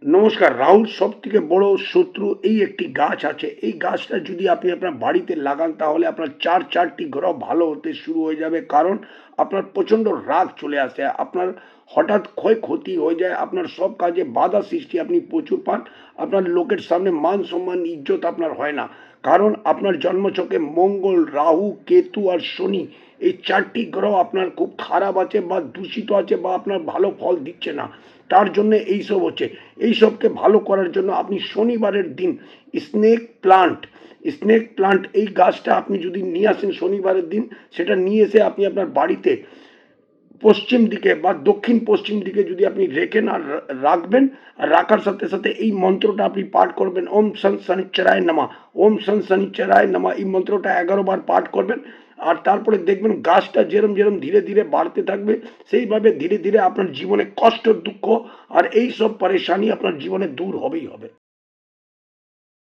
নমস্কার। রাহুর সবথেকে বড় শত্রু এই একটি গাছ আছে। এই গাছটা যদি আপনি আপনার বাড়িতে লাগান তাহলে আপনার চারটি গ্রহ ভালো হতে শুরু হয়ে যাবে। কারণ আপনার প্রচণ্ড রাগ চলে আসে। আপনার হঠাৎ ক্ষয়ক্ষতি হয়ে যায়। আপনার সব কাজে বাধা সৃষ্টি আপনি প্রচুর পান। আপনার লোকের সামনে মান সম্মান ইজ্জত আপনার হয় না। কারণ আপনার জন্মছকে মঙ্গল, রাহু, কেতু আর শনি এই চারটি গ্রহ আপনার খুব খারাপ আছে বা দূষিত আছে বা আপনার ভালো ফল দিচ্ছে না। তার জন্য এইসব হচ্ছে। এইসবকে ভালো করার জন্য আপনি শনিবারের দিন স্নেক প্লান্ট এই গাছটা আপনি যদি নিয়ে আসেন শনিবারের দিন, সেটা নিয়ে এসে আপনি আপনার বাড়িতে পশ্চিম দিকে বা দক্ষিণ পশ্চিম দিকে যদি আপনি রেখেন আর রাখবেন, আর রাখার সাথে সাথে এই মন্ত্রটা আপনি পাঠ করবেন, ওম সন শনিশ্চরায় নমঃ, ওম সন শনিশ্চরায় নমঃ। এই মন্ত্রটা 11 বার পাঠ করবেন। আর তারপরে দেখবেন গাছটা যেরম যেরম ধীরে ধীরে বাড়তে থাকবে, সেইভাবে ধীরে ধীরে আপনার জীবনে কষ্ট দুঃখ আর এই সব পরেশানি আপনার জীবনে দূর হবেই হবে।